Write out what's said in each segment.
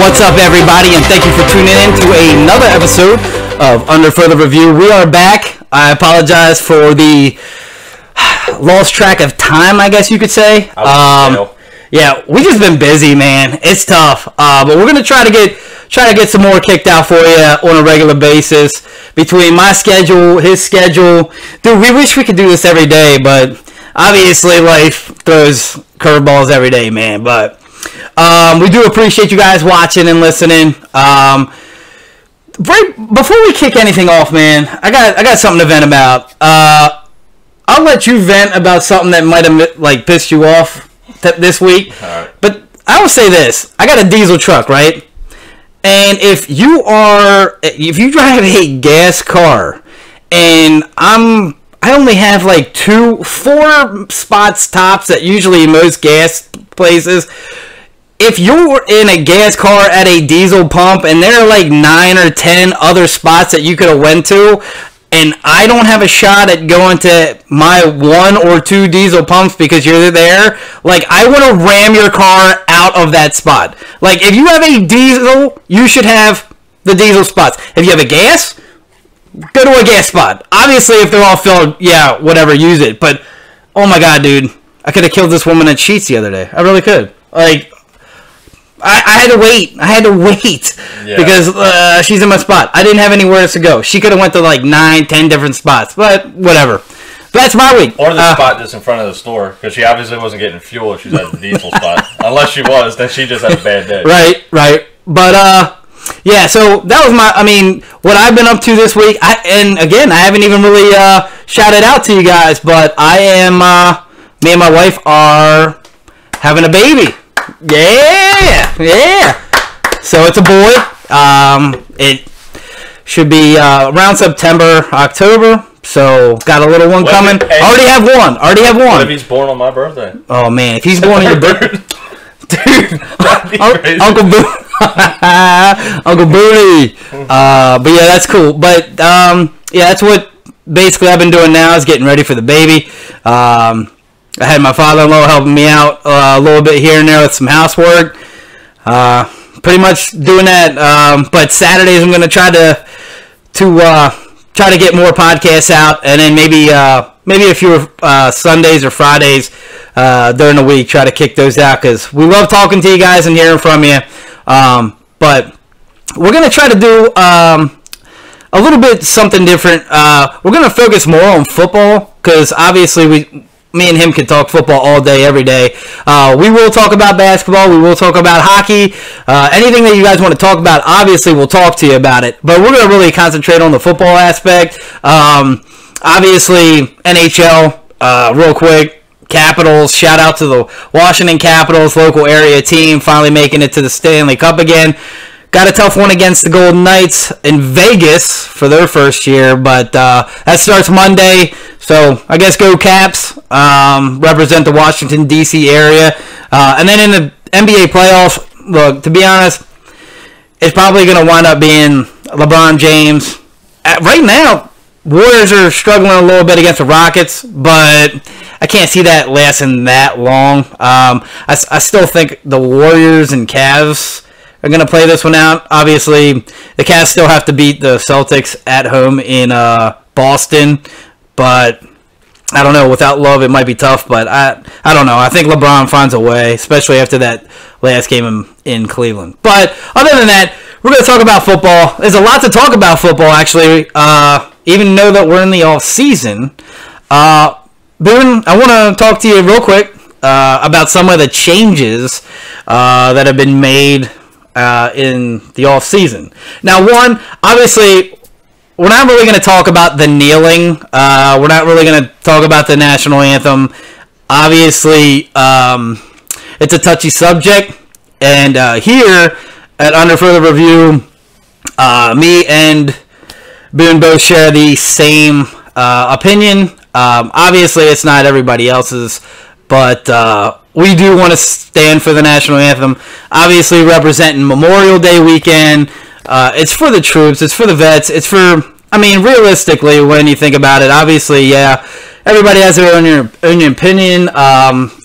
What's up, everybody, and thank you for tuning in to another episode of Under Further Review. We are back. I apologize for the lost track of time, I guess you could say. Yeah, we just been busy, man. It's tough, but we're gonna try to get some more kicked out for you on a regular basis. Between my schedule, his schedule, dude, we wish we could do this every day, but obviously life throws curveballs every day, man. But we do appreciate you guys watching and listening. Right before we kick anything off, man, I got something to vent about. I'll let you vent about something that might have pissed you off this week. Right. But I will say this: I got a diesel truck, right? And if you drive a gas car, and I only have like 4 spots tops at usually most gas places. If you're in a gas car at a diesel pump and there are like 9 or 10 other spots that you could have went to, and I don't have a shot at going to my 1 or 2 diesel pumps because you're there, like, I want to ram your car out of that spot. Like, if you have a diesel, you should have the diesel spots. If you have a gas, go to a gas spot. Obviously, if they're all filled, yeah, whatever, use it. But, oh my god, dude, I could have killed this woman at Sheetz the other day. I really could. Like, I had to wait. Yeah. Because she's in my spot. I didn't have anywhere else to go. She could have went to like 9, 10 different spots, but whatever. That's my week. Or the spot that's in front of the store, because she obviously wasn't getting fuel if she's at the diesel spot. Unless she was, then she just had a bad day. Right. But yeah. So that was what I've been up to this week. And again, I haven't even really shouted out to you guys, but I am. Me and my wife are having a baby. Yeah. So it's a boy. It should be around September, October. So got a little one coming. Already have one. What if he's born on my birthday? Oh man, if he's born on your birthday, dude, Uncle Boo, Uncle Booty. But yeah, that's cool. But yeah, that's what basically I've been doing now is getting ready for the baby. I had my father-in-law helping me out a little bit here and there with some housework. Pretty much doing that. But Saturdays I'm going to try to get more podcasts out, and then maybe a few Sundays or Fridays during the week. Try to kick those out because we love talking to you guys and hearing from you. But we're going to try to do a little bit something different. We're going to focus more on football because obviously me and him can talk football all day, every day. We will talk about basketball. We will talk about hockey. Anything that you guys want to talk about, obviously, we'll talk to you about it. But we're going to really concentrate on the football aspect. Obviously, NHL, real quick. Capitals, shout out to the Washington Capitals, local area team, finally making it to the Stanley Cup again. Got a tough one against the Golden Knights in Vegas for their first year, but that starts Monday. So I guess go Caps, represent the Washington, D.C. area. And then in the NBA playoffs, look, to be honest, it's probably going to wind up being LeBron James. Right now, Warriors are struggling a little bit against the Rockets, but I can't see that lasting that long. I still think the Warriors and Cavs are going to play this one out. Obviously, the Cavs still have to beat the Celtics at home in Boston. But I don't know. Without Love, it might be tough. But I don't know. I think LeBron finds a way, especially after that last game in Cleveland. But other than that, we're going to talk about football. There's a lot to talk about football, actually. Even though that we're in the off season. Boone, I want to talk to you real quick about some of the changes that have been made in the off season. Now, one, obviously, we're not really going to talk about the kneeling. We're not really going to talk about the national anthem. Obviously, it's a touchy subject. And here at Under Further Review, me and Boone both share the same opinion. Obviously, it's not everybody else's, but we do want to stand for the national anthem. Obviously, representing Memorial Day weekend. It's for the troops. It's for the vets. It's for, realistically, when you think about it, obviously, yeah, everybody has their own opinion.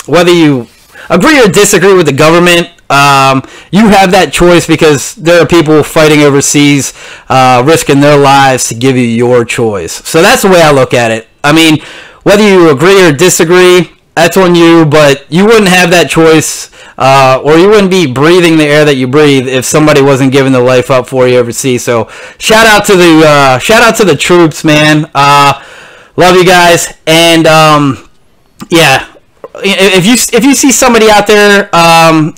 Whether you agree or disagree with the government, You have that choice because there are people fighting overseas, risking their lives to give you your choice. So that's the way I look at it. I mean, whether you agree or disagree, that's on you, but you wouldn't have that choice, or you wouldn't be breathing the air that you breathe if somebody wasn't giving their life up for you overseas. So shout out to the troops, man. Love you guys, and yeah. If you see somebody out there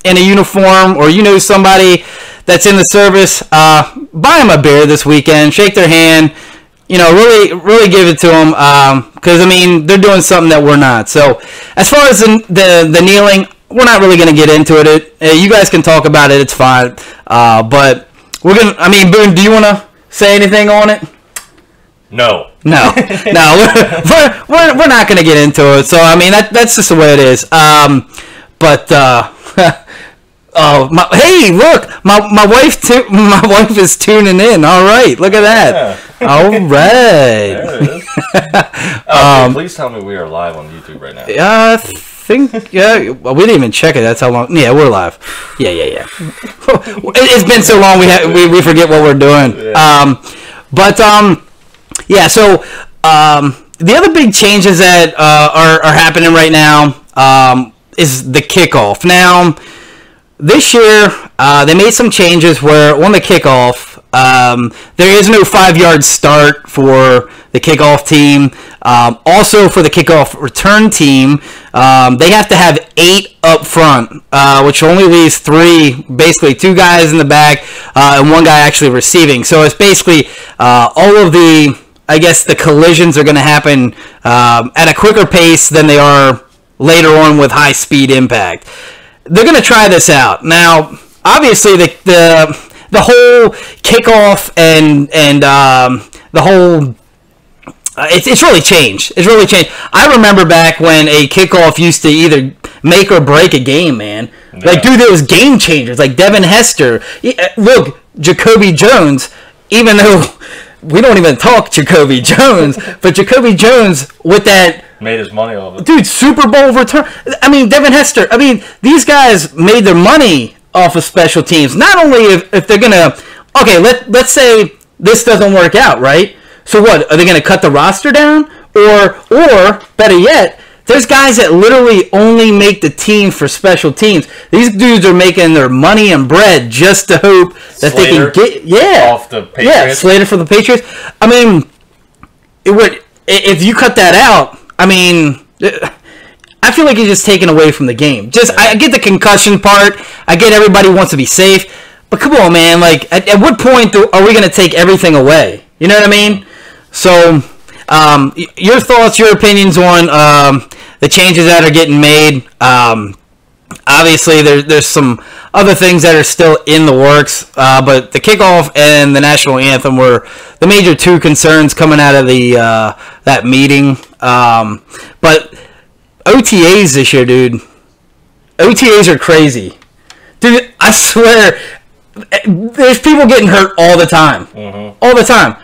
in a uniform, or you know somebody that's in the service, buy them a beer this weekend, shake their hand, really give it to them, because I mean they're doing something that we're not. So as far as the kneeling, we're not really going to get into it. You guys can talk about it; it's fine. But we're gonna. I mean, Boone, do you want to say anything on it? No. No, we're not going to get into it. So I mean that's just the way it is. But hey, look, my wife is tuning in. All right, look at that. Yeah. All right. There it is. Please tell me we are live on YouTube right now. I think well, we didn't even check it. That's how long. Yeah, we're live. Yeah. It's been so long we forget what we're doing. Yeah. Yeah, so the other big changes that are happening right now is the kickoff. Now, this year, they made some changes where on the kickoff, there is no 5-yard start for the kickoff team. Also, for the kickoff return team, they have to have 8 up front, which only leaves 3, basically 2 guys in the back and 1 guy actually receiving. So it's basically all of the collisions are going to happen at a quicker pace than they are later on with high-speed impact. They're going to try this out. Now, obviously, the whole kickoff and the whole it's really changed. It's really changed. I remember back when a kickoff used to either make or break a game, man. Yeah. Like, dude, there was game changers like Devin Hester. Look, Jacoby Jones, even though we don't even talk Jacoby Jones, but Jacoby Jones with that made his money off it. Dude, Super Bowl return. I mean, Devin Hester. I mean, these guys made their money off of special teams. Not only if they're gonna, okay, let's say this doesn't work out, right? So what? Are they gonna cut the roster down, or better yet, there's guys that literally only make the team for special teams. These dudes are making their money and bread just to hope that Slater they can get off the Patriots. Yeah, Slater for the Patriots. I mean, it would if you cut that out. I mean, I feel like you're just taking away from the game. I get the concussion part. I get everybody wants to be safe, but come on, man. Like, at what point are we going to take everything away? You know what I mean? So, your thoughts, your opinions on the changes that are getting made. Obviously, there's some other things that are still in the works, but the kickoff and the national anthem were the major 2 concerns coming out of the that meeting. But OTAs this year, dude. OTAs are crazy. Dude, I swear, there's people getting hurt all the time. Mm-hmm. All the time.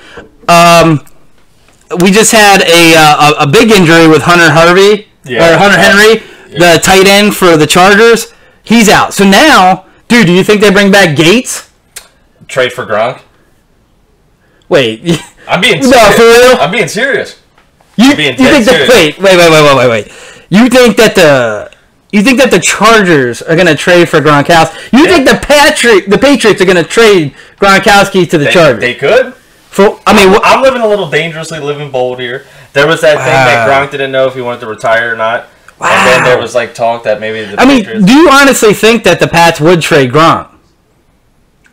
We just had a big injury with Hunter Henry, the tight end for the Chargers. He's out. So now, dude, do you think they bring back Gates? Trade for Gronk? Wait. I'm being serious. No, for real? I'm being serious. You think that? Wait. You think that the Chargers are going to trade for Gronkowski? You think the Patriots are going to trade Gronkowski to the Chargers? They could. I'm living a little dangerously living bold here. There was that thing that Gronk didn't know if he wanted to retire or not. Wow. And then there was like talk that maybe the Patriots... do you honestly think that the Pats would trade Gronk?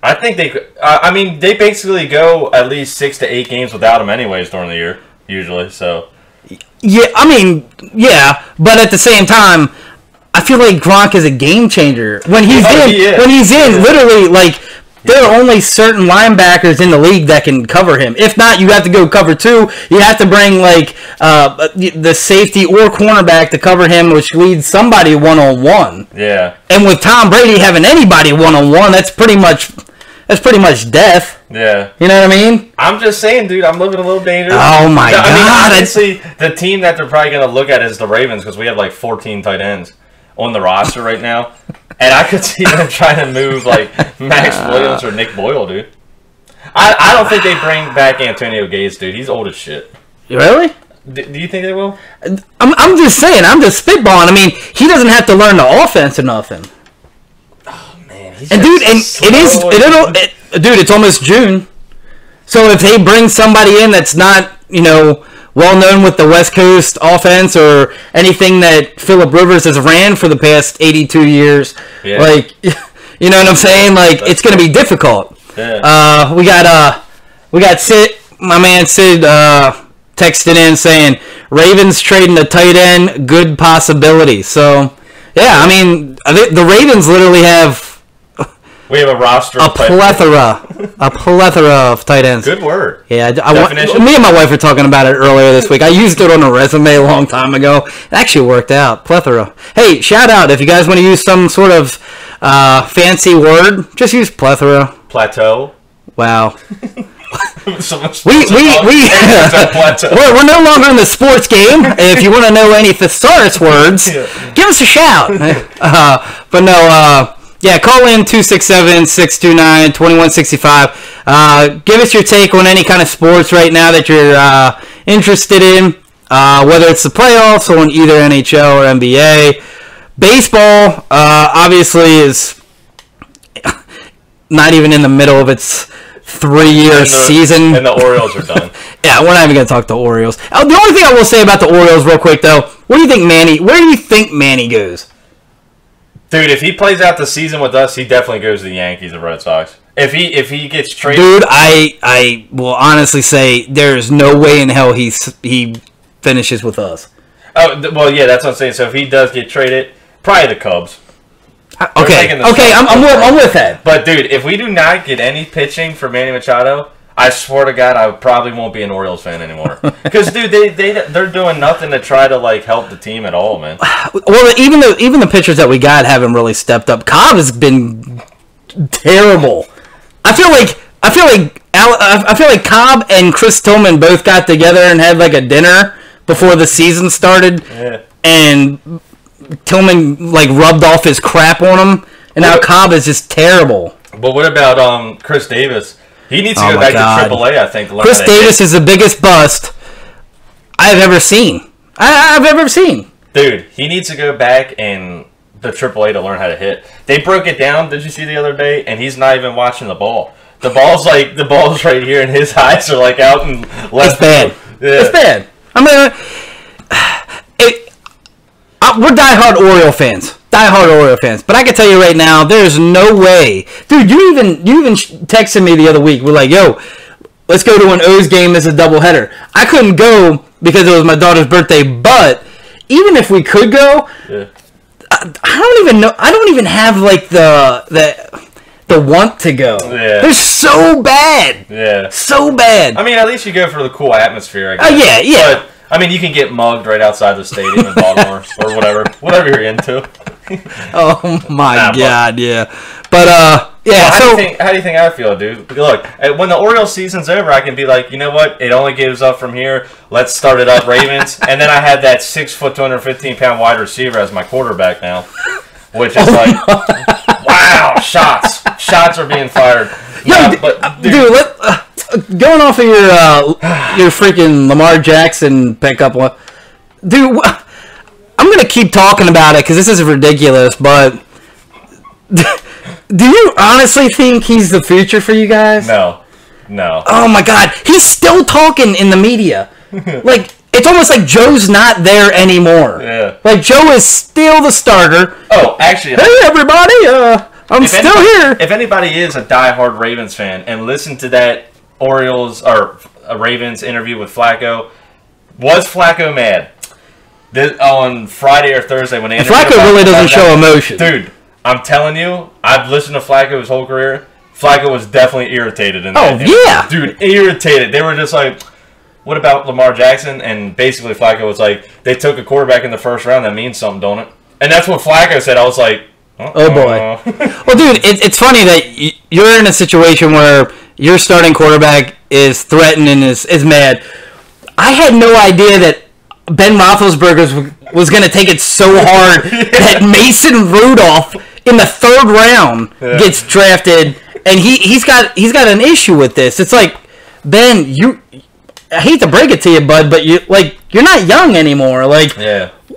I think they could. They basically go at least 6 to 8 games without him anyways during the year, usually, so... Yeah, but at the same time, I feel like Gronk is a game changer. When he's in, literally, like, there are only certain linebackers in the league that can cover him. If not, you have to go cover 2. You have to bring, like, the safety or cornerback to cover him, which leads somebody one-on-one. Yeah. And with Tom Brady having anybody one-on-one, that's pretty much death. Yeah. You know what I mean? I'm just saying, dude, I'm living a little dangerous. Oh, my God. I mean, honestly, the team that they're probably going to look at is the Ravens because we have, like, 14 tight ends. on the roster right now, and I could see them trying to move like Max Williams or Nick Boyle, dude. I don't think they bring back Antonio Gates, dude. He's old as shit. Really? Do you think they will? I'm just saying. I'm just spitballing. I mean, he doesn't have to learn the offense or nothing. Oh man, and dude, and dude, it's almost June. So if they bring somebody in that's not, well known with the West Coast offense or anything that Phillip Rivers has ran for the past 82 years, like, you know what I'm saying? Like, it's going to be difficult. Yeah. We got Sid, my man Sid, texted in saying Ravens trading the tight end, good possibility. So, yeah, I mean, the Ravens literally have we have a roster of a plethora of tight ends. Good word. Yeah, me and my wife were talking about it earlier this week. I used it on a resume a long time ago. It actually worked out. Plethora. Hey, shout out if you guys want to use some sort of fancy word, just use plethora. Plateau. Wow. We're no longer in the sports game. If you want to know any thesaurus words, give us a shout. But no, yeah, call in 267-629-2165. Give us your take on any kind of sports right now that you're interested in, whether it's the playoffs or on either NHL or NBA. Baseball, obviously, is not even in the middle of its 3-year season. And the Orioles are done. Yeah, we're not even going to talk the Orioles. The only thing I will say about the Orioles real quick, though, where do you think Manny goes? Dude, if he plays out the season with us, he definitely goes to the Yankees or Red Sox. If he gets traded, dude, I will honestly say there's no way in hell he finishes with us. Oh well, yeah, that's what I'm saying. So if he does get traded, probably the Cubs. Okay, I'm with that. But dude, if we do not get any pitching for Manny Machado, I swear to God, I probably won't be an Orioles fan anymore. Because dude, they're doing nothing to try to like help the team at all, man. Well, even the pitchers that we got haven't really stepped up. Cobb has been terrible. I feel like Cobb and Chris Tillman both got together and had like a dinner before the season started, and Tillman like rubbed off his crap on him, and now Cobb is just terrible. But what about Chris Davis? He needs to go back to AAA, I think. Chris Davis is the biggest bust I've ever seen. I've ever seen. Dude, he needs to go back in the AAA to learn how to hit. They broke it down, did you see the other day? And he's not even watching the ball. The ball's right here, and his eyes are like out and left. It's bad. Yeah. It's bad. I mean, we're diehard Oriole fans. But I can tell you right now, there's no way, dude. You even texted me the other week. We're like, yo, let's go to an O's game as a doubleheader. I couldn't go because it was my daughter's birthday. But even if we could go, I don't even know. I don't even have like the want to go. Yeah. They're so bad. Yeah. So bad. I mean, at least you go for the cool atmosphere, I guess. Yeah. But, I mean, you can get mugged right outside the stadium in Baltimore or whatever you're into. Oh my God, yeah. But yeah. Well, how do you think I feel, dude? Look, when the Orioles season's over, I can be like, you know what? It only gives up from here. Let's start it up, Ravens. And then I had that 6', 215-pound wide receiver as my quarterback now, which is like, wow, shots are being fired. No, dude, going off of your freaking Lamar Jackson pickup one, dude. I'm gonna keep talking about it because this is ridiculous. But do you honestly think he's the future for you guys? No. Oh my God, he's still talking in the media. Like it's almost like Joe's not there anymore. Yeah. Like Joe is still the starter. Oh, actually. Hey everybody, I'm still here. If anybody is a diehard Ravens fan and listened to that Orioles or a Ravens interview with Flacco, was Flacco mad? On Friday or Thursday when they Flacco really doesn't show emotion. Dude, I'm telling you, I've listened to Flacco his whole career. Flacco was definitely irritated in that. Oh, yeah. Dude, irritated. They were just like, what about Lamar Jackson? And basically Flacco was like, they took a quarterback in the first round. That means something, don't it? And that's what Flacco said. I was like, oh boy. Well, dude, it's funny that you're in a situation where your starting quarterback is threatened and is mad. I had no idea that Ben Roethlisberger was going to take it so hard that Mason Rudolph in the 3rd round gets drafted, and he's got an issue with this. It's like, Ben, I hate to break it to you, bud, but you're not young anymore. Like,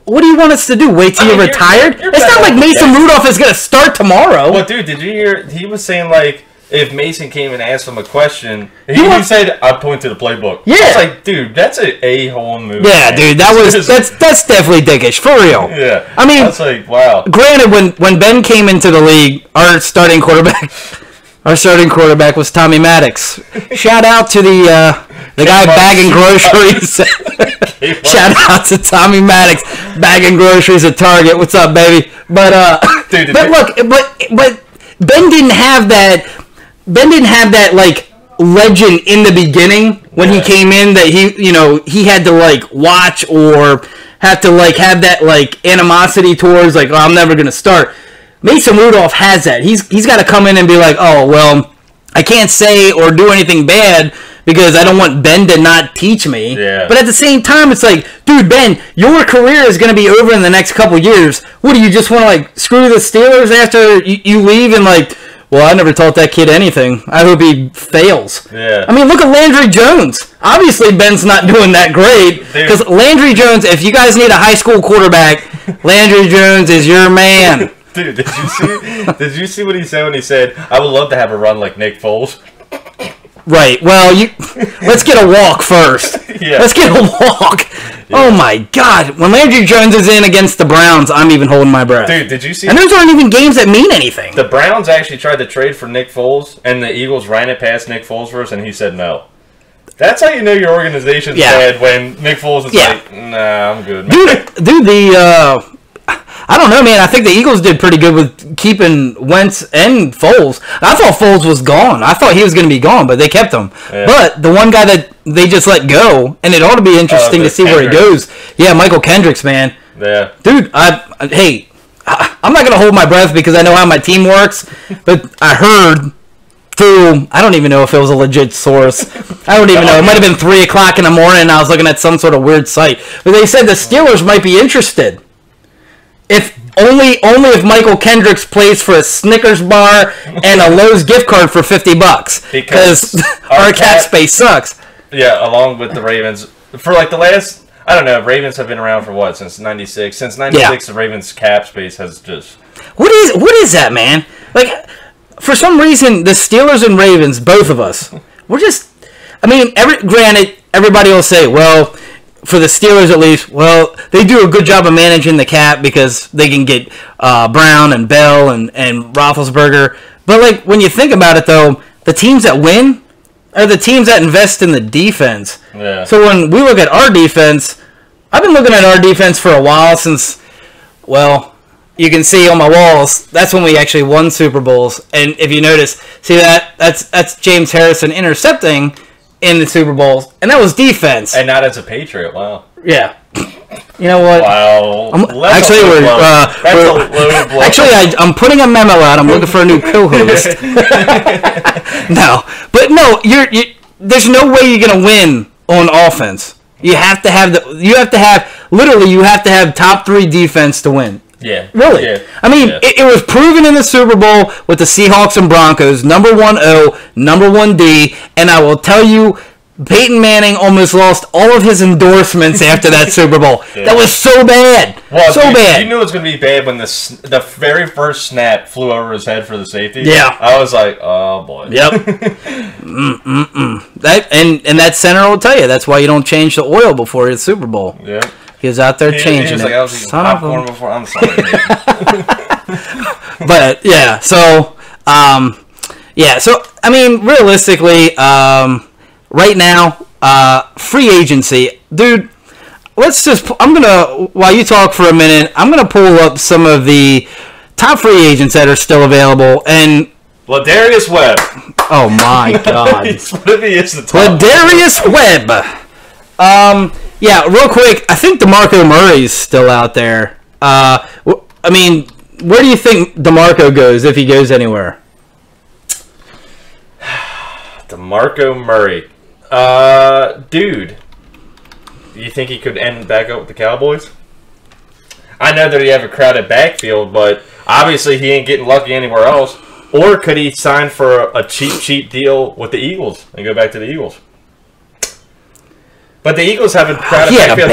what do you want us to do? Wait till you're retired? It's not like Mason Rudolph is going to start tomorrow. Well, dude, did you hear? He was saying, like, if Mason came and asked him a question, he said, "I'd point to the playbook." Yeah, I was like, dude, that's an a-hole move. Yeah, man. Dude, that's definitely dickish for real. Yeah, I mean, that's like, wow. Granted, when Ben came into the league, our starting quarterback was Tommy Maddox. Shout out to the guy bagging groceries. Shout out to Tommy Maddox bagging groceries at Target. What's up, baby? But dude, but look, but Ben didn't have that. Ben didn't have that like legend in the beginning when he came in that he had to like watch or have to like have that like animosity towards like, oh, I'm never gonna start. Mason Rudolph has that. He's got to come in and be like, oh well, I can't say or do anything bad because I don't want Ben to not teach me. Yeah. But at the same time, it's like, dude, Ben, your career is going to be over in the next couple years. What do you just want to like screw the Steelers after you leave and like? Well, I never taught that kid anything. I hope he fails. Yeah. I mean, look at Landry Jones. Obviously, Ben's not doing that great. Because Landry Jones, if you guys need a high school quarterback, Landry Jones is your man. Dude, did you see what he said when he said, I would love to have a run like Nick Foles? Right. Well, let's get a walk first. Yeah. Let's get a walk. Yeah. Oh, my God. When Landry Jones is in against the Browns, I'm even holding my breath. Dude, did you see? And those aren't even games that mean anything. The Browns actually tried to trade for Nick Foles, and the Eagles ran it past Nick Foles first, and he said no. That's how you know your organization's bad when Nick Foles is like, nah, I'm good, man. Dude, I don't know, man. I think the Eagles did pretty good with keeping Wentz and Foles. I thought Foles was gone. I thought he was going to be gone, but they kept him. Yeah. But the one guy that they just let go, and it ought to be interesting to see where he goes. Yeah, Michael Kendricks, man. Yeah. Dude, I'm not going to hold my breath because I know how my team works, but I heard through, I don't even know if it was a legit source. I don't even know. It might have been 3 o'clock in the morning and I was looking at some sort of weird site. But they said the Steelers might be interested. If only if Michael Kendricks plays for a Snickers bar and a Lowe's gift card for $50 because our cap space sucks. Yeah, along with the Ravens for like the last, I don't know, Ravens have been around for what, since '96. Since '96, the Ravens cap space has just. What is that, man? Like, for some reason, the Steelers and Ravens, both of us, we're just. I mean, granted, everybody will say, well. For the Steelers, at least, well, they do a good job of managing the cap because they can get Brown and Bell and Roethlisberger. But, like, when you think about it, though, the teams that win are the teams that invest in the defense. Yeah. So when we look at our defense, I've been looking at our defense for a while since, well, you can see on my walls, that's when we actually won Super Bowls. And if you notice, see that's James Harrison intercepting in the Super Bowls, and that was defense. And not as a Patriot, wow. Yeah. You know what? Wow. I'm putting a memo out. I'm looking for a new co-host. No. But no, there's no way you're going to win on offense. You have to have top 3 defense to win. Yeah. Really? Yeah. I mean, it was proven in the Super Bowl with the Seahawks and Broncos, number 1 O, number 1 D, and I will tell you, Peyton Manning almost lost all of his endorsements after that Super Bowl. Yeah. That was so bad. Well, bad. You knew it was going to be bad when the very first snap flew over his head for the safety. Yeah. I was like, oh, boy. Yep. That center will tell you. That's why you don't change the oil before the Super Bowl. Yeah. He was out there changing he was it. Like, I was eating popcorn before. I'm sorry. But yeah, so so I mean, realistically, right now, free agency, dude. While you talk for a minute, I'm gonna pull up some of the top free agents that are still available and. Ladarius Webb. Oh my God. Ladarius Webb. Yeah, real quick, I think DeMarco Murray's still out there. I mean, where do you think DeMarco goes if he goes anywhere? DeMarco Murray. Dude, you think he could end back up with the Cowboys? I know that he have a crowded backfield, but obviously he ain't getting lucky anywhere else. Or could he sign for a cheap deal with the Eagles and go back to the Eagles? But the Eagles have a crowded backfield.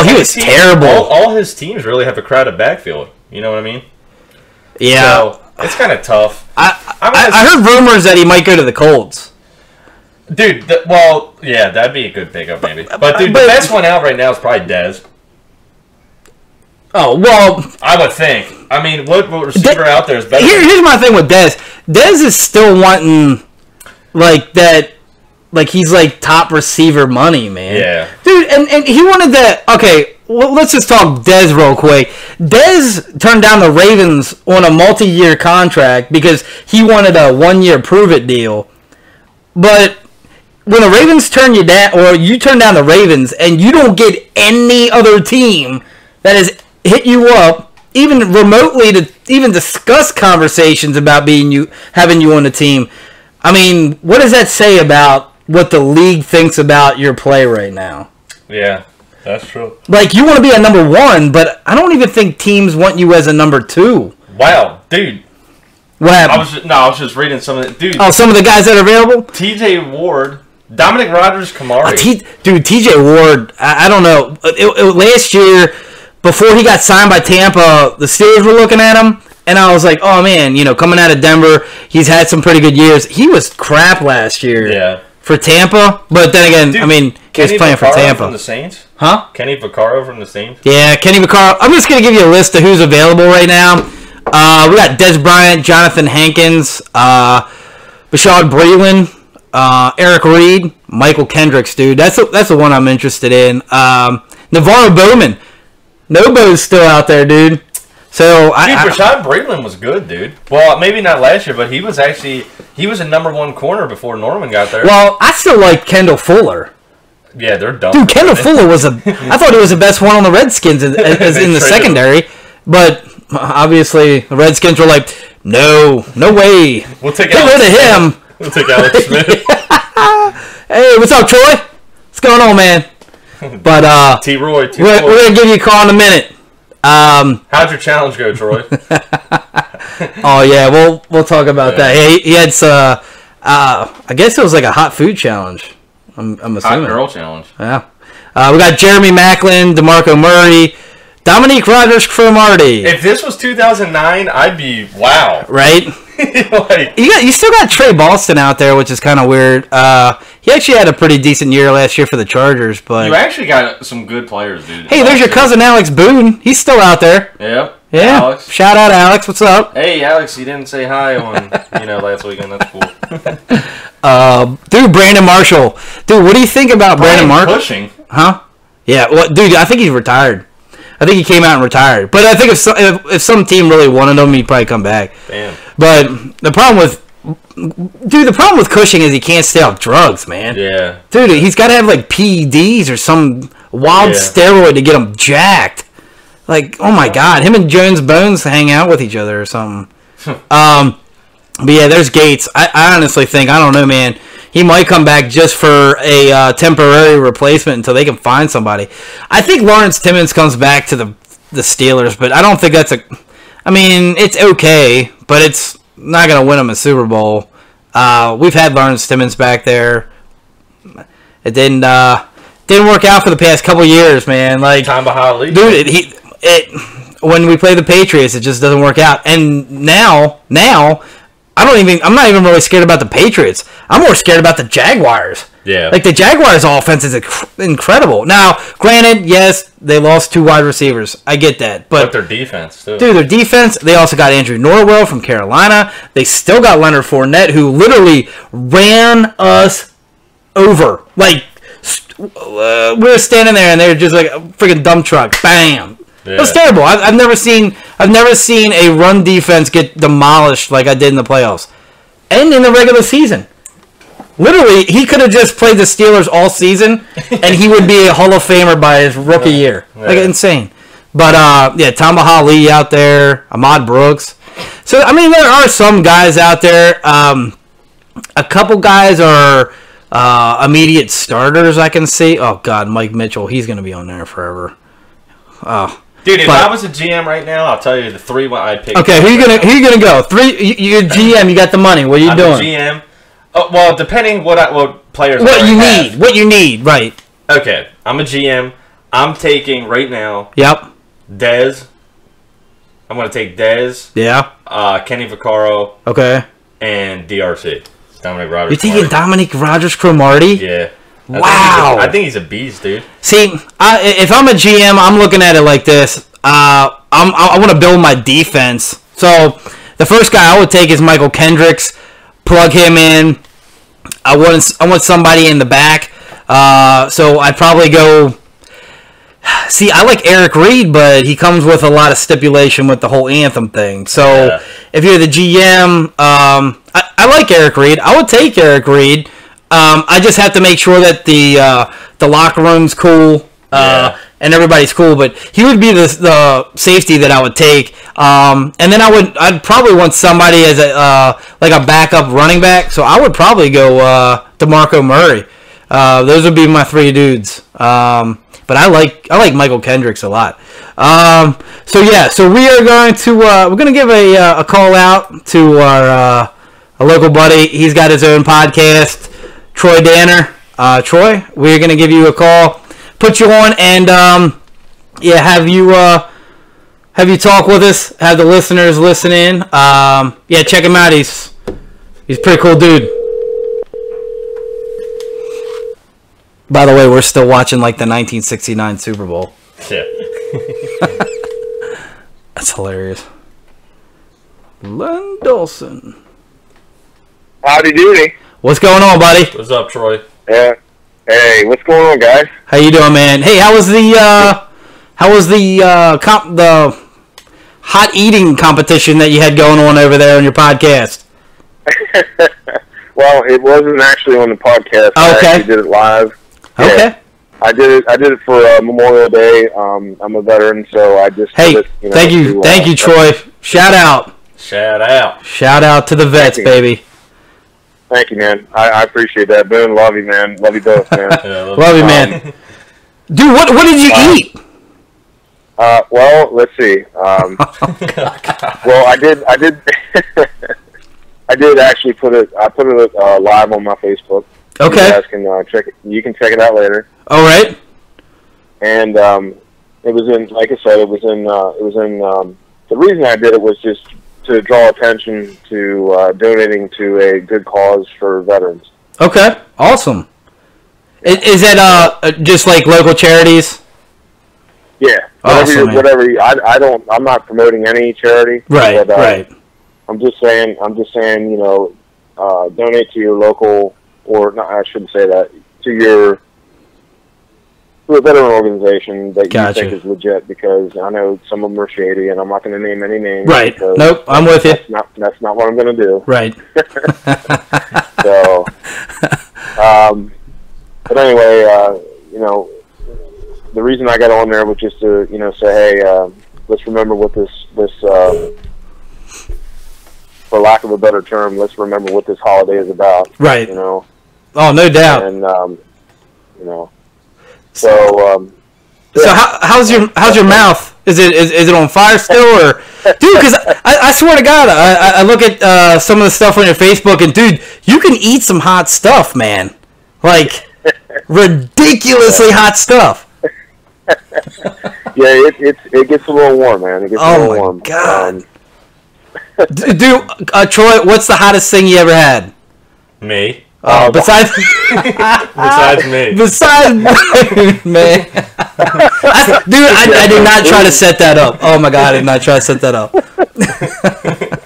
He was terrible. All his teams really have a crowded backfield. You know what I mean? Yeah. So, it's kind of tough. I heard rumors that he might go to the Colts. Dude, yeah, that'd be a good pickup maybe. But, dude, the best one out right now is probably Dez. Oh, well... I would think. I mean, what receiver out there is better? Here's my thing with Dez. Dez is still wanting, like, that... Like, he's, like, top receiver money, man. Yeah. Dude, and he wanted that... Okay, well, let's just talk Dez real quick. Dez turned down the Ravens on a multi-year contract because he wanted a one-year prove-it deal. But when the Ravens turn you down, or you turn down the Ravens, and you don't get any other team that has hit you up, even remotely to even discuss conversations about having you on the team, I mean, what does that say about what the league thinks about your play right now? Yeah, that's true. Like, you want to be a number one, but I don't even think teams want you as a number two. Wow, dude. What happened? I was just reading some of the... Dude. Oh, some of the guys that are available? TJ Ward, Dominic Rodgers-Kamari. TJ Ward, I don't know. Last year, before he got signed by Tampa, the Steelers were looking at him, and I was like, oh, man, coming out of Denver, he's had some pretty good years. He was crap last year. Yeah. For Tampa, but then again, dude, I mean, he was playing for Tampa. From the Saints? Huh? Kenny Vaccaro from the Saints? Yeah, Kenny Vaccaro. I'm just going to give you a list of who's available right now. We got Des Bryant, Jonathan Hankins, Bashad Breeland, Eric Reed, Michael Kendricks, dude. That's the one I'm interested in. Navarro Bowman. Nobo's still out there, dude. So Bashad Breeland was good, dude. Well, maybe not last year, but he was a number one corner before Norman got there. Well, I still like Kendall Fuller. Yeah, they're dumb. Dude, Kendall Fuller I thought he was the best one on the Redskins as in the secondary, but obviously the Redskins were like, no way. We'll take Get rid of him. We'll take Alex Smith. Hey, what's up, Troy? What's going on, man? But T-Roy. We're gonna give you a call in a minute. How'd your challenge go, Troy? Oh yeah, we'll talk about that. He had I guess it was like a hot food challenge. I'm assuming. Hot girl challenge. Yeah. We got Jeremy Maclin, DeMarco Murray, Dominique Rodgers-Cromartie. If this was 2009, I'd be wow. Right? You still got Trey Boston out there, which is kind of weird. He actually had a pretty decent year last year for the Chargers, but you actually got some good players, dude. Hey, there's your cousin Alex Boone. He's still out there. Yep. Yeah. Alex. Shout out Alex. What's up? Hey, Alex. You didn't say hi on last weekend. That's cool. Dude, Brandon Marshall. Dude, what do you think about Brandon Marshall? Pushing. Huh? Yeah. Well, dude, I think he's retired. I think he came out and retired. But I think if some team really wanted him, he'd probably come back. Damn. But the problem with Cushing is he can't stay off drugs, man. Yeah. Dude, he's got to have like PEDs or some wild steroid to get him jacked. Like, oh my God, him and Jones Bones hang out with each other or something. But yeah, there's Gates. I honestly think, I don't know, man. He might come back just for a temporary replacement until they can find somebody. I think Lawrence Timmons comes back to the Steelers, but I don't think that's I mean, it's okay, but it's not going to win them a Super Bowl. We've had Lawrence Timmons back there. It didn't work out for the past couple years, man. Like, dude, when we play the Patriots, it just doesn't work out. And now I'm not even really scared about the Patriots. I'm more scared about the Jaguars. Yeah. Like, the Jaguars' offense is incredible. Now, granted, yes, they lost 2 wide receivers. I get that. But their defense, too. Dude, their defense, they also got Andrew Norwell from Carolina. They still got Leonard Fournette, who literally ran us over. Like, we were standing there, and they were just like a freaking dump truck. Bam! Yeah. It was terrible. I've never seen a run defense get demolished like I did in the playoffs, and in the regular season. Literally, he could have just played the Steelers all season, and he would be a Hall of Famer by his rookie year. Like, insane. But Tamba Lee out there, Ahmad Brooks. So I mean, there are some guys out there. A couple guys are immediate starters. I can see. Oh God, Mike Mitchell. He's gonna be on there forever. Oh. Dude, if I was a GM right now, I'll tell you the 3 I'd pick. Okay, who you gonna go? 3. You're GM. You got the money. What are you doing? GM. Oh, well, depending what players. What you need. What you need. Right. Okay, I'm a GM. I'm taking right now. Yep. Dez. I'm gonna take Dez. Yeah. Kenny Vaccaro. Okay. And DRC. Dominic Rogers. You're taking Dominic Rogers-Cromartie? Yeah. Wow. I think he's a beast, dude. See, if I'm a GM, I'm looking at it like this. I want to build my defense. So the first guy I would take is Michael Kendricks. Plug him in. I want somebody in the back. So I'd probably go. See, I like Eric Reed, but he comes with a lot of stipulation with the whole Anthem thing. So if you're the GM, I like Eric Reed. I would take Eric Reed. I just have to make sure that the locker room's cool and everybody's cool. But he would be the safety that I would take. And then I'd probably want somebody as like a backup running back. So I would probably go DeMarco Murray. Those would be my 3 dudes. But I like Michael Kendricks a lot. So we are going to we're going to give a call out to our a local buddy. He's got his own podcast, Troy Danner. Troy, we're going to give you a call, put you on, and have you talk with us, have the listeners listen in. Check him out. He's a pretty cool dude. By the way, we're still watching like the 1969 Super Bowl. Yeah. That's hilarious. Len Dawson. Howdy doody. What's going on, buddy? What's up, Troy? Yeah. Hey, what's going on, guys? How you doing, man? Hey, how was the hot eating competition that you had going on over there on your podcast? Well, it wasn't actually on the podcast. Okay. I actually did it live. Okay. Yeah. I did it for Memorial Day. I'm a veteran, so I just Hey, did it, thank you, Troy. Shout out to the vets, baby. Thank you, man. I appreciate that. Boone, love you, man. Love you both, man. Love you, man. Dude, what did you eat? Well, let's see. Well, I did. I did actually put it. I put it live on my Facebook. Okay. You guys can check it. You can check it out later. All right. And it was in, like I said, it was in. The reason I did it was just to draw attention to donating to a good cause for veterans. Okay. Awesome. Is that just like local charities? Yeah. Awesome, I'm not promoting any charity. Right. But, right. I'm just saying. Donate to your local. Or not, I shouldn't say that, to a veteran organization that you think is legit, because I know some of them are shady, and I'm not going to name any names. Right. Nope, I'm with you. That's not what I'm going to do. Right. So, but anyway, the reason I got on there was just to, say, hey, let's remember what this for lack of a better term, let's remember what this holiday is about. Right. Oh, no doubt. And so how's your mouth? Is it on fire still, or dude? Because I swear to God, I look at some of the stuff on your Facebook, and dude, you can eat some hot stuff, man. Like ridiculously hot stuff. Yeah, it gets a little warm, man. It gets a little warm. Oh my God. Dude, Troy, what's the hottest thing you ever had? Me. Besides me. Besides man. I did not try to set that up. Oh my God, I did not try to set that up.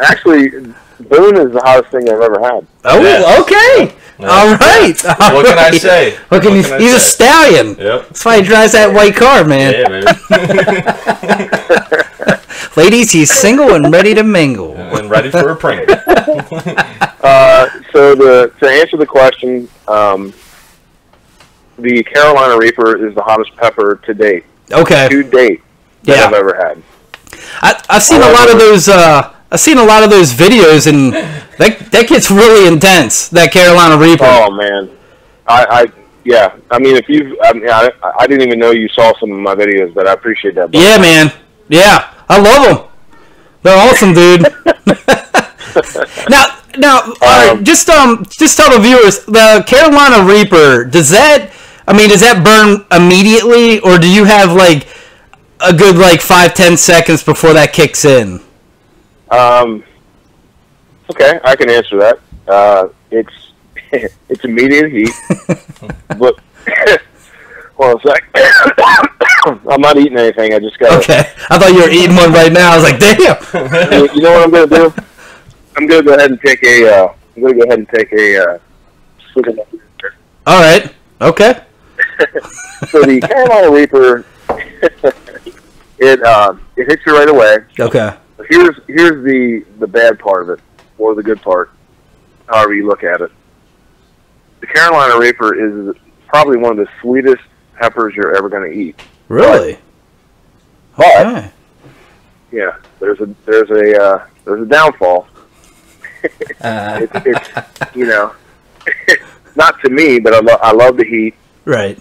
Actually, Boone is the hottest thing I've ever had. Oh, yes. Okay. Yeah. All right. What can I say? He's a stallion. Yep. That's why he drives that white car, man. Yeah, baby. Ladies, he's single and ready to mingle. And ready for a prank. So to answer the question, the Carolina Reaper is the hottest pepper to date. Okay. To date that I've ever had. I've seen a lot of those. I've seen a lot of those videos, and that gets really intense. That Carolina Reaper. Oh man, I mean, I didn't even know you saw some of my videos, but I appreciate that. Yeah, man. Yeah, I love them. They're awesome, dude. now, all right, just tell the viewers, the Carolina Reaper, does that burn immediately, or do you have like a good 5-10 seconds before that kicks in? Okay, I can answer that. It's immediate heat, but hold on a sec. I'm not eating anything. I just got. Okay, I thought you were eating one right now. I was like, damn. You know what I'm gonna do? I'm gonna go ahead and take a. Swig of my beer. All right. Okay. So the Carolina Reaper, it hits you right away. Okay. Here's the bad part of it, or the good part, however you look at it. The Carolina Reaper is probably one of the sweetest peppers you're ever going to eat. Really? But Okay. yeah, there's a downfall. It's not to me, but I love the heat. Right.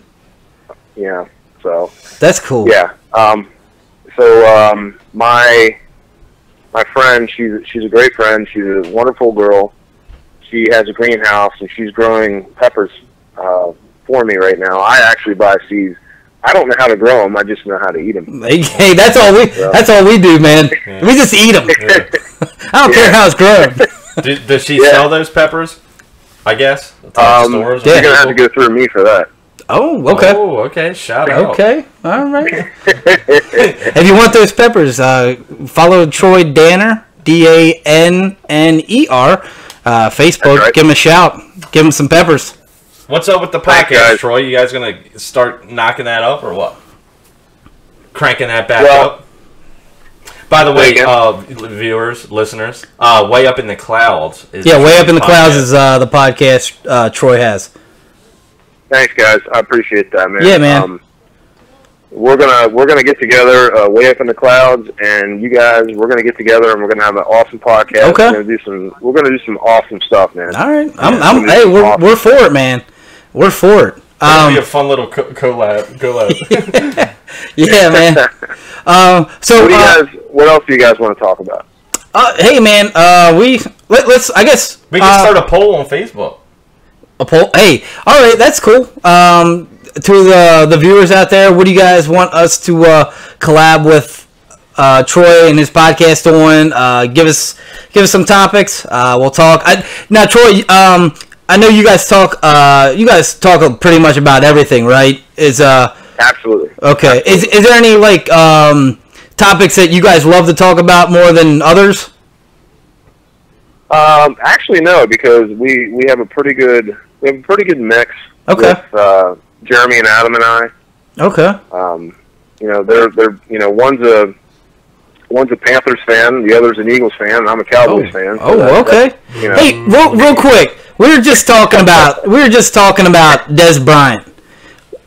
Yeah, so That's cool. yeah. My friend, she's a great friend. She's a wonderful girl. She has a greenhouse and she's growing peppers for me right now. I actually buy seeds. I don't know how to grow them. I just know how to eat them. Hey, that's all we do, man. Yeah. We just eat them. Yeah. I don't care how it's grown. Does she sell those peppers? I guess. Stores. You're gonna have to go through me for that. Oh, okay. Oh, okay. Shout out. Okay, all right. If you want those peppers, follow Troy Danner, Danner, Facebook. right. Give him a shout. Give him some peppers. What's up with the Thanks, podcast, guys. Troy? You guys gonna start knocking that up or what? Cranking that back Well, up? By the way, Thank viewers, listeners, Way Up in the Clouds. Yeah, Way Up in the Clouds podcast. is the podcast Troy has. Thanks, guys. I appreciate that, man. Yeah, man. We're gonna get together way up in the clouds, and you guys, we're gonna get together, and we're gonna have an awesome podcast. Okay. We're gonna do some awesome stuff, man. All right, Yeah, we're for it, man. We're for it. That'll be a fun little collab. Yeah, man. So, what else do you guys want to talk about? hey, man, let's. I guess We can start a poll on Facebook. a poll. Hey, all right, that's cool. To the viewers out there, what do you guys want us to collab with Troy and his podcast on? Give us some topics. We'll talk. Now, Troy, I know you guys talk. You guys talk pretty much about everything, right? Absolutely. Okay. Is there any topics that you guys love to talk about more than others? Actually, no, because we have a pretty good mix. Okay. With Jeremy and Adam and I. Okay. They're one's a Panthers fan, the other's an Eagles fan, and I'm a Cowboys fan. So Okay. Hey, real quick, we were just talking about Dez Bryant.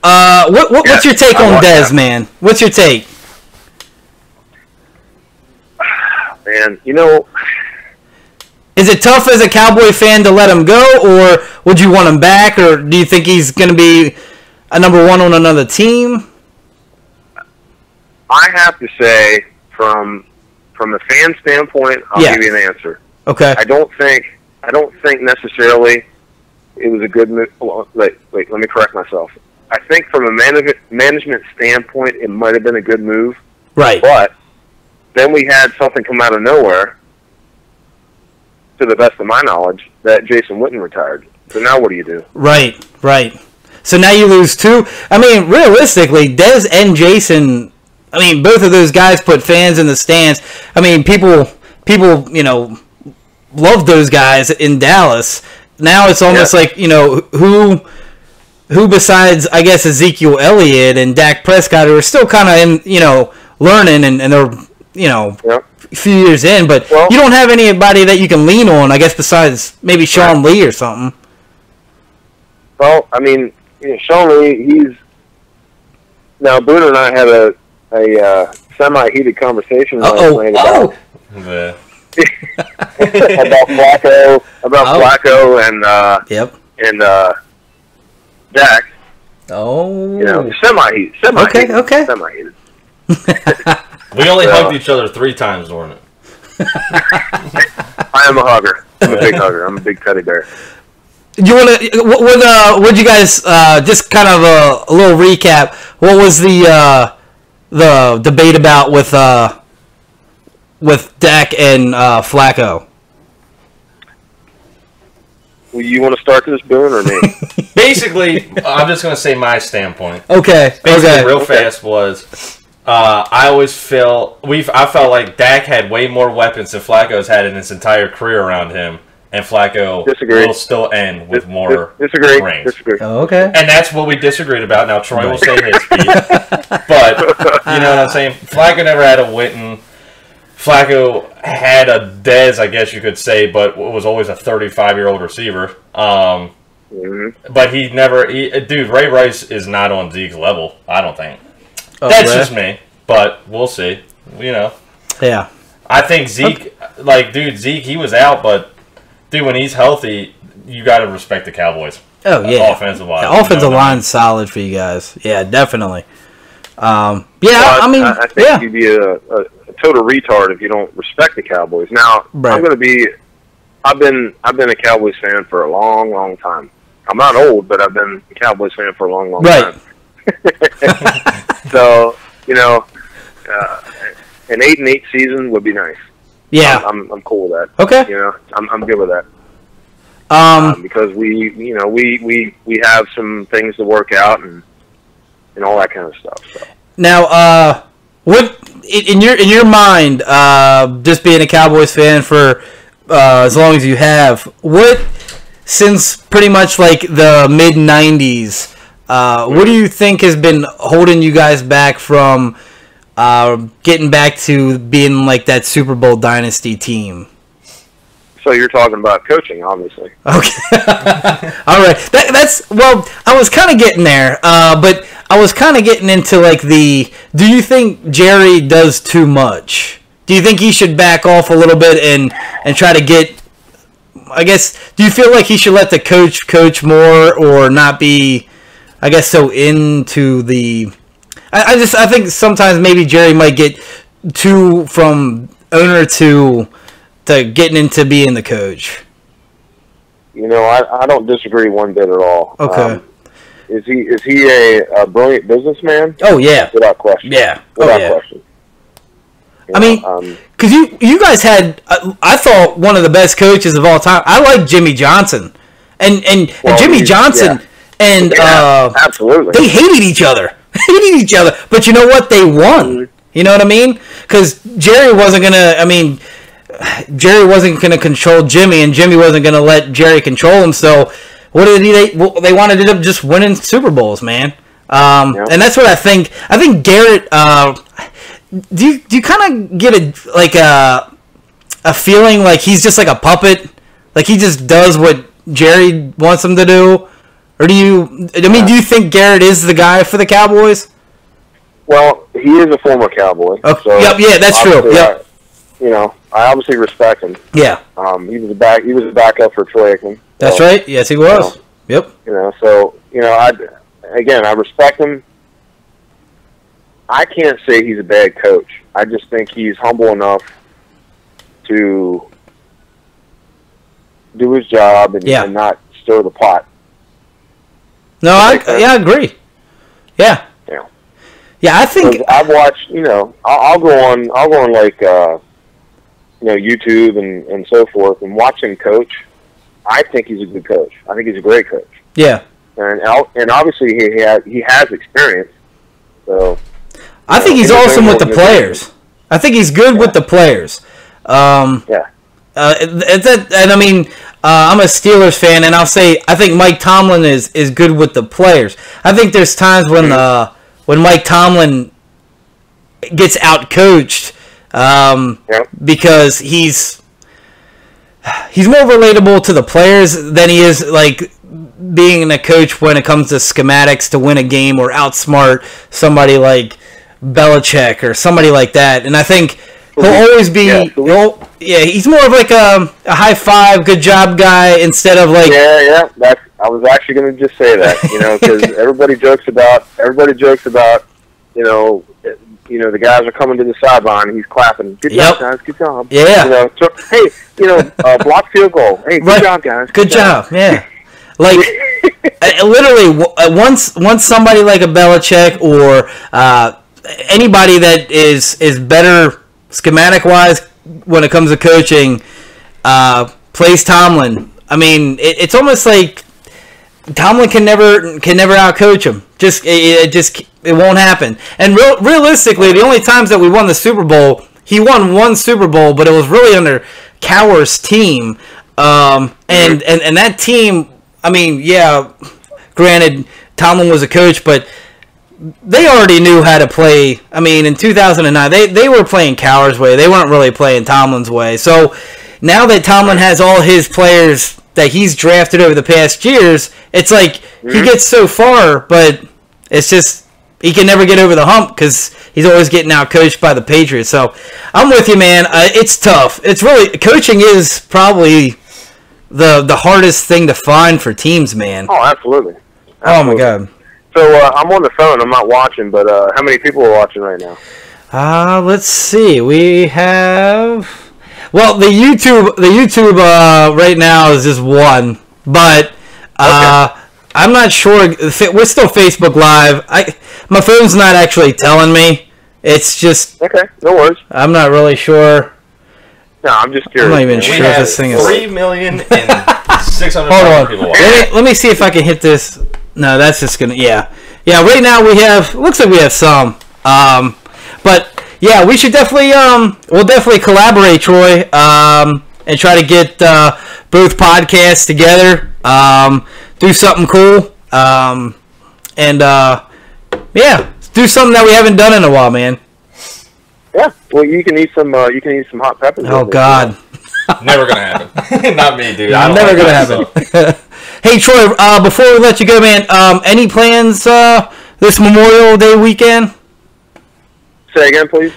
What's your take on Dez, man? What's your take? Man, is it tough as a Cowboy fan to let him go, or would you want him back, or do you think he's going to be a number one on another team? I have to say, from a fan standpoint, I'll give you an answer. Okay. I don't think necessarily it was a good move. Wait, let me correct myself. I think from a management standpoint, it might have been a good move. Right. But then we had something come out of nowhere, to the best of my knowledge, that Jason Witten retired. So now what do you do? Right. So now you lose two. I mean, realistically, Dez and Jason, both of those guys put fans in the stands. People, love those guys in Dallas. Now it's almost like, who besides, I guess, Ezekiel Elliott and Dak Prescott, who are still kind of in, learning and they're, a few years in, but you don't have anybody that you can lean on, I guess, besides maybe Sean Lee or something. Well, Sean Lee, now Boone and I had a semi-heated conversation last night about Flacco and Dak. Oh. Semi-heated. Okay. Semi-heated. We only hugged each other 3 times during it. I am a hugger. I'm a big hugger. I'm a big teddy bear. You want to? What you guys? Just kind of a little recap. What was the debate about with Dak and Flacco? Well, you want to start this, Boone, or me? Basically, I'm just going to say my standpoint. Okay. Basically, real fast was I always I felt like Dak had way more weapons than Flacco's had in his entire career around him, and Flacco will still end with more rings. Disagree. Oh, okay. And that's what we disagreed about. Now Troy will say his piece, but you know what I'm saying. Flacco never had a Witten. Flacco had a Dez, I guess you could say, but was always a 35-year-old receiver. But he never... dude, Ray Rice is not on Zeke's level, I don't think. That's just me, but we'll see. You know. Yeah. I think Zeke... Zeke, he was out, but... Dude, when he's healthy, you got to respect the Cowboys. Oh, yeah. Offensive line. The offensive line's solid for you guys. Yeah, definitely. I think you'd be a total retard if you don't respect the Cowboys. Now, I'm going to be. I've been a Cowboys fan for a long, long time. I'm not old, but I've been a Cowboys fan for a long, long time. So an 8-8 season would be nice. Yeah, I'm cool with that. Okay, I'm good with that. Because we have some things to work out and all that kind of stuff. So. Now, what in your mind, just being a Cowboys fan for as long as you have, what since pretty much like the mid '90s, what do you think has been holding you guys back from getting back to being like that Super Bowl dynasty team? So you're talking about coaching, obviously. Okay. All right. I was kind of getting there, but I was kind of getting into like do you think Jerry does too much? Do you think he should back off a little bit and try to get, I guess, do you feel like he should let the coach more or not be, I guess, so into the, I think sometimes maybe Jerry might get too from owner to getting into being the coach. I don't disagree one bit at all. Okay. Is he a brilliant businessman? Oh yeah, without question. Yeah, without question. I mean, because you guys had, I thought one of the best coaches of all time. I like Jimmy Johnson, and Jimmy Johnson and absolutely they hated each other, But you know what? They won. You know what I mean? Because Jerry wasn't gonna control Jimmy, and Jimmy wasn't gonna let Jerry control him. So what did they wanted to end up just winning Super Bowls, man. And that's what I think. I think Garrett. Do you kind of get a feeling like he's just like a puppet, like he just does what Jerry wants him to do, or do you? I mean, do you think Garrett is the guy for the Cowboys? Well, he is a former Cowboy. Okay. So yeah, that's true. Yep. I obviously respect him. Yeah. He was a backup for Troy Aikman. That's right. Yes, he was. Yep. I respect him. I can't say he's a bad coach. I just think he's humble enough to do his job and not stir the pot. No, I agree. Yeah. Yeah, I think I've watched. I'll go on like YouTube and so forth and watch him coach. I think he's a good coach. I think he's a great coach. Yeah. And obviously he has experience. So I think he's awesome with the players. I think he's good with the players. And I mean, I'm a Steelers fan, and I'll say I think Mike Tomlin is good with the players. I think there's times when Mike Tomlin gets out-coached because he's more relatable to the players than he is like being a coach when it comes to schematics to win a game or outsmart somebody like Belichick or somebody like that. And I think he'll always be he's more of like a high five, good job guy instead of like I was actually going to just say that, because everybody jokes about the guys are coming to the sideline. He's clapping. Good job, guys. Good job. Yeah. So, hey, block field goal. Hey, good job, guys. Good job. Yeah. Like, literally, once somebody like a Belichick or anybody that is better schematic-wise when it comes to coaching plays Tomlin, I mean, it's almost like Tomlin can never outcoach him. It won't happen. And realistically, the only times that we won the Super Bowl, he won one Super Bowl, but it was really under Cowher's team. And that team, I mean, yeah, granted, Tomlin was a coach, but they already knew how to play. I mean, in 2009, they were playing Cowher's way. They weren't really playing Tomlin's way. So now that Tomlin has all his players that he's drafted over the past years, it's like he gets so far, but it's just he can never get over the hump because he's always getting out-coached by the Patriots. So I'm with you, man. It's tough. It's really – coaching is probably the hardest thing to find for teams, man. Oh, absolutely. Oh, my God. So I'm on the phone. I'm not watching, but how many people are watching right now? Let's see. We have – well, the YouTube right now is just one, but I'm not sure. We're still Facebook Live. My phone's not actually telling me. It's just okay. No worries. I'm not really sure. No, I'm just curious. I'm not even sure if this thing is 3,600,000 people watching. Let me see if I can hit this. No, that's just gonna. Yeah. Right now we have. Looks like we have some. But. Yeah, we should definitely we'll definitely collaborate, Troy, and try to get both podcasts together, do something cool, and do something that we haven't done in a while, man. Yeah, well, you can eat some hot peppers. Oh God, never gonna happen. Not me, dude. Never gonna happen. Hey, Troy, before we let you go, man, any plans this Memorial Day weekend? Say again, please.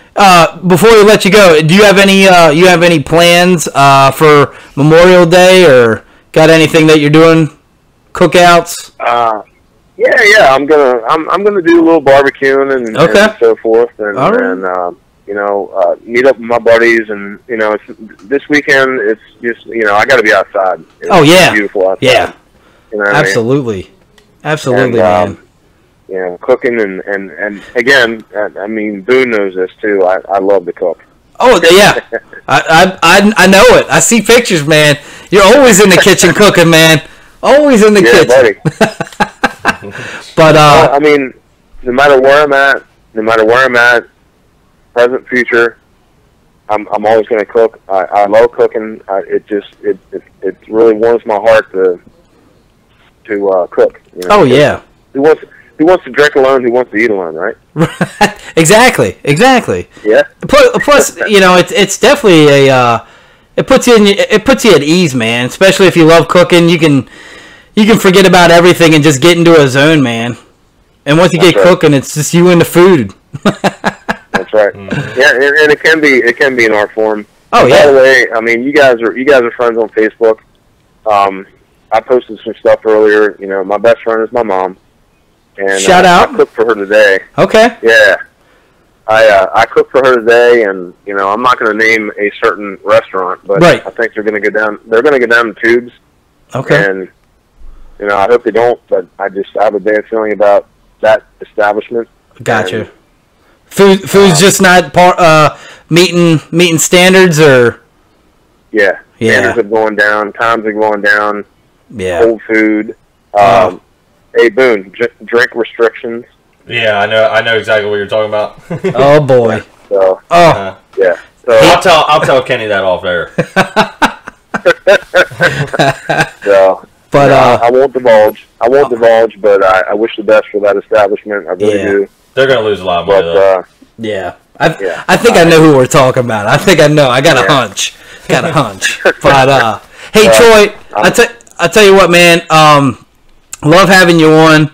Before we let you go, do you have any plans for Memorial Day, or got anything that you're doing? Cookouts? Yeah. I'm gonna do a little barbecuing and so forth, and meet up with my buddies, and this weekend it's just I got to be outside. It's beautiful outside. Yeah, absolutely, man. Cooking and again, I mean, Boone knows this too. I love to cook. Oh yeah, I know it. I see pictures, man. You're always in the kitchen cooking, man. Always in the kitchen. Buddy. But I mean, no matter where I'm at, present, future, I'm always going to cook. I love cooking. It really warms my heart to cook. Oh yeah. Who wants to drink alone? Who wants to eat alone? Right? Exactly. Yeah. Plus, it's definitely it puts you at ease, man. Especially if you love cooking, you can forget about everything and just get into a zone, man. And once you get cooking, it's just you and the food. That's right. Yeah, and it can be an art form. Oh yeah. By the way, I mean, you guys are friends on Facebook. I posted some stuff earlier. My best friend is my mom. And shout out. I cooked for her today. Okay. Yeah. I cooked for her today, and I'm not going to name a certain restaurant, but I think they're going to go down. They're going to go down the tubes. Okay. And I hope they don't, but I have a bad feeling about that establishment. Gotcha. Food's just not meeting standards, or standards are going down, times are going down. Yeah. Cold food. Hey, Boone, drink restrictions. Yeah, I know exactly what you're talking about. Oh boy. So. Yeah. So I'll tell Kenny that off air. So. But I won't divulge. But I wish the best for that establishment. I really do. They're gonna lose a lot of money though. Yeah. I think I know who we're talking about. I think I know. I got a hunch. But hey, Troy, I tell you what, man. Love having you on.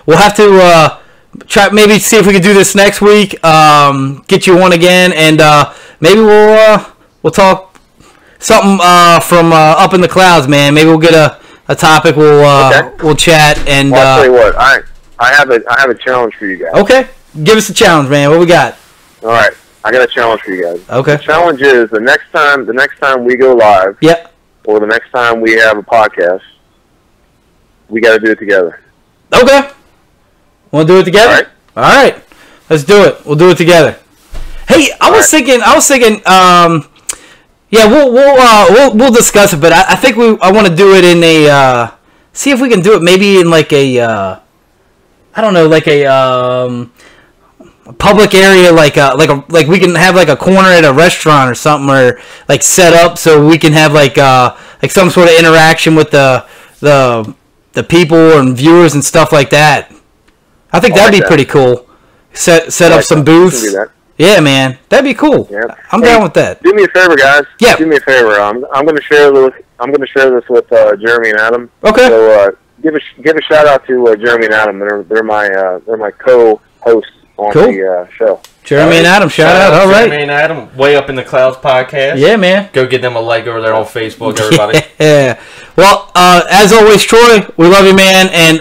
We'll have to try maybe see if we can do this next week. Get you on again, and maybe we'll talk something from up in the clouds, man. Maybe we'll get a topic. We'll chat, and I'll tell you what. I have a challenge for you guys. Okay, give us a challenge, man. What we got? All right, I got a challenge for you guys. Okay. The challenge is the next time we go live, Yep. or the next time we have a podcast, we got to do it together. Okay. Want to do it together? All All right. Let's do it. We'll do it together. Hey, I was thinking. Yeah, we'll discuss it, but I think I want to do it in a. See if we can do it maybe in like a. I don't know, like a public area, like we can have like a corner at a restaurant or something, or like set up so we can have like some sort of interaction with the people and viewers and stuff like that. I think that'd be pretty cool. Set up some booths. Do that. Yeah, man, that'd be cool. Yeah. I'm down with that. Do me a favor, guys. Yeah. Do me a favor. I'm going to share this with Jeremy and Adam. Okay. So give a shout out to Jeremy and Adam. They're my co-hosts on the show. Jeremy and Adam, shout out. All right. Jeremy and Adam, Way Up in the Clouds podcast. Yeah, man. Go give them a like over there on Facebook, everybody. Yeah. Well, as always, Troy, we love you, man. And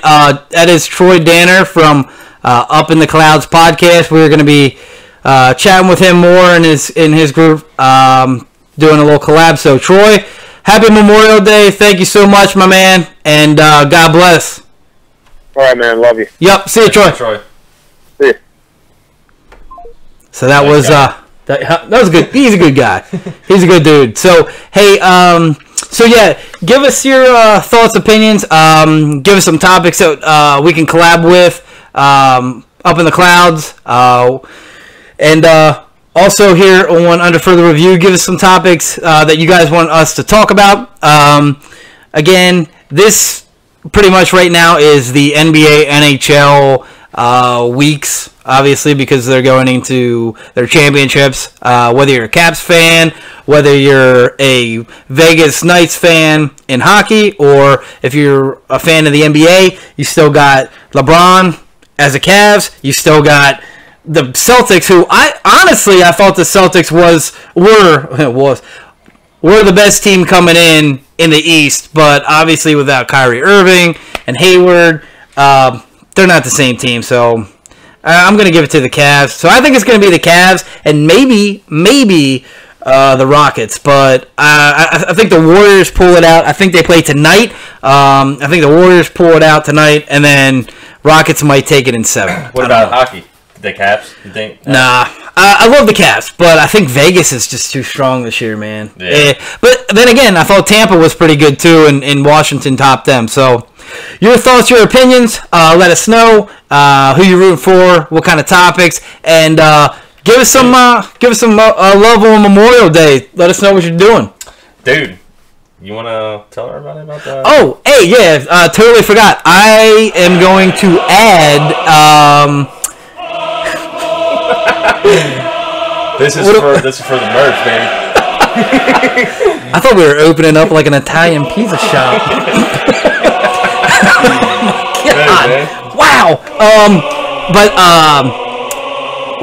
that is Troy Danner from Up in the Clouds podcast. We're going to be chatting with him more in his group, doing a little collab. So, Troy, happy Memorial Day. Thank you so much, my man. And God bless. All right, man. Love you. Yep. See you, Troy. See you. So that was that was good. He's a good guy. He's a good dude. So hey, so yeah, give us your thoughts, opinions. Give us some topics that we can collab with Up in the Clouds, and also here on Under Further Review, give us some topics that you guys want us to talk about. Again, this pretty much right now is the NBA, NHL weeks. Obviously, because they're going into their championships. Whether you're a Caps fan, whether you're a Vegas Knights fan in hockey, or if you're a fan of the NBA, you still got LeBron as a Cavs. You still got the Celtics, who I thought the Celtics were the best team coming in the East, but obviously without Kyrie Irving and Hayward, they're not the same team. So I'm going to give it to the Cavs. So I think it's going to be the Cavs and maybe the Rockets. But I think the Warriors pull it out. I think they play tonight. I think the Warriors pull it out tonight, and then Rockets might take it in 7. What about hockey? The Caps, you think? Nah. I love the Caps, but I think Vegas is just too strong this year, man. Yeah. But then again, I thought Tampa was pretty good too, and Washington topped them. So your thoughts, your opinions, let us know who you're rooting for, what kind of topics, and give us some love on Memorial Day. Let us know what you're doing. Dude, you want to tell everybody about that? Oh, hey, yeah, totally forgot. I am going to add... This is for the merch, baby. I thought we were opening up like an Italian pizza shop. God. Wow. But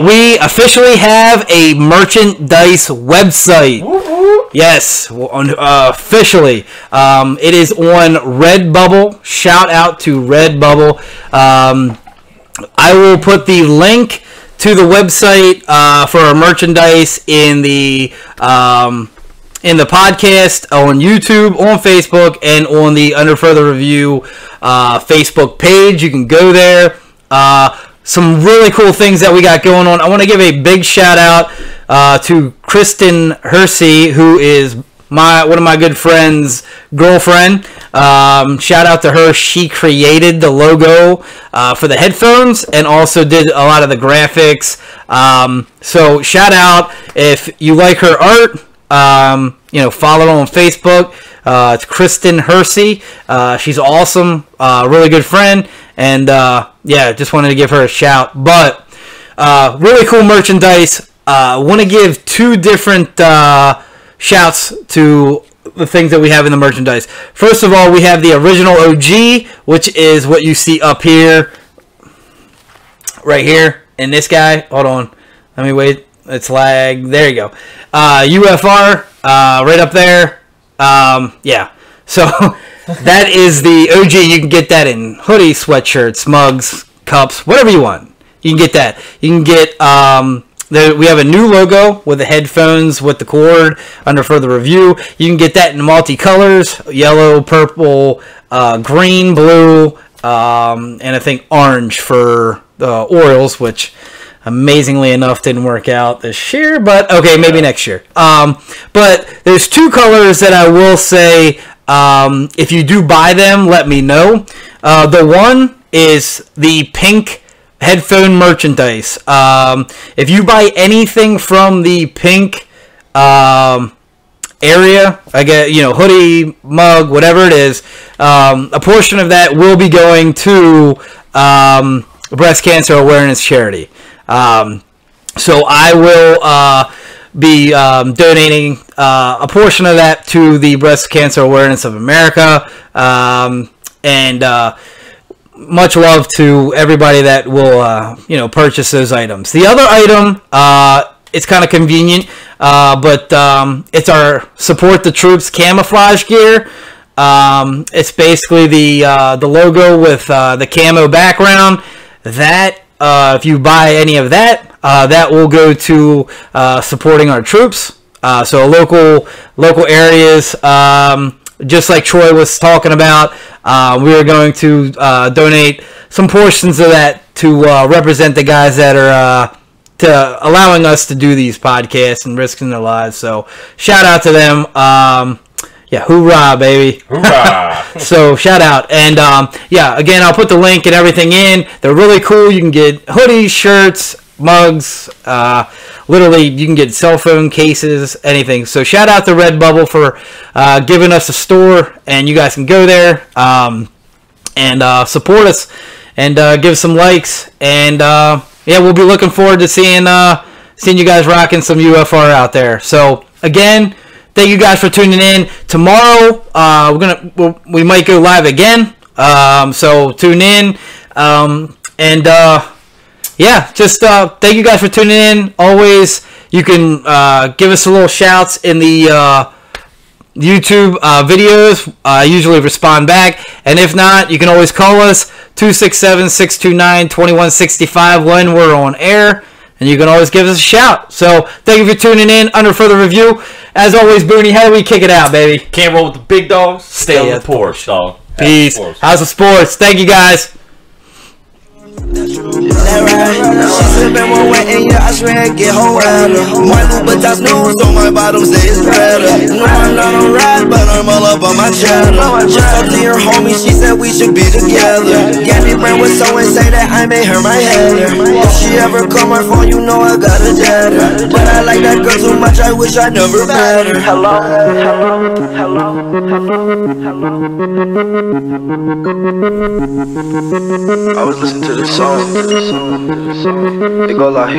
we officially have a merchandise website. Yes, officially. It is on Redbubble. Shout out to Redbubble. I will put the link to the website for our merchandise in the podcast, on YouTube, on Facebook, and on the Under Further Review Facebook page. You can go there. Some really cool things that we got going on. I want to give a big shout out to Kristen Hersey, who is one of my good friends' girlfriend. Shout out to her. She created the logo for the headphones and also did a lot of the graphics. So shout out if you like her art. Follow her on Facebook. It's Kristen Hersey. She's awesome. Really good friend. And just wanted to give her a shout. But really cool merchandise. Want to give 2 different shouts to the things that we have in the merchandise. First of all, we have the original OG, which is what you see up here, right here, and this guy. Hold on, let me wait. It's lag. There you go. UFR, right up there. So that is the OG. You can get that in hoodies, sweatshirts, mugs, cups, whatever you want. you can get that. You can get we have a new logo with the headphones with the cord under further review. You can get that in multicolors: yellow, purple, green, blue, and I think orange for the Orioles, which amazingly enough didn't work out this year, but okay, maybe next year. But there's two colors that I will say, if you do buy them, let me know. The one is the pink headphone merchandise. If you buy anything from the pink area, I get, hoodie, mug, whatever it is, a portion of that will be going to breast cancer awareness charity. So I will be donating a portion of that to the Breast Cancer Awareness of America, and much love to everybody that will purchase those items. The other item, it's kind of convenient, but it's our Support the Troops camouflage gear. It's basically the logo with the camo background. That if you buy any of that, that will go to supporting our troops. So local areas, just like Troy was talking about, we are going to donate some portions of that to represent the guys that are allowing us to do these podcasts and risking their lives. So shout out to them. Yeah, hoorah, baby. Hoorah. So, shout out. And, again, I'll put the link and everything in. They're really cool. You can get hoodies, shirts, mugs. Literally, you can get cell phone cases, anything. So, shout out to Redbubble for giving us a store. And you guys can go there and support us and give some likes. And, we'll be looking forward to seeing you guys rocking some UFR out there. So, again, thank you guys for tuning in. Tomorrow, we might go live again. So tune in. Just thank you guys for tuning in. Always, you can give us a little shouts in the YouTube videos. I usually respond back. And if not, you can always call us 267-629-2165 when we're on air. And you can always give us a shout. So, thank you for tuning in. Under further review, as always, Booney, how do we kick it out, baby? Can't roll with the big dogs. Stay on the porch, dog. Peace. House of Sports. Thank you, guys. She sippin' one wet and yeah, I swear I get her wetter. My Louboutin's news on my bottom say it's better. No, I'm not on ride, but I'm all up on my cheddar. Just talked to your homie, she said we should be together. Gabby Brand was so insane that I made her my header. If she ever call my phone, you know I got a data. But I like that girl too much, I wish I never met her. Hello, hello, hello, hello, hello. I was listening to this song. It go like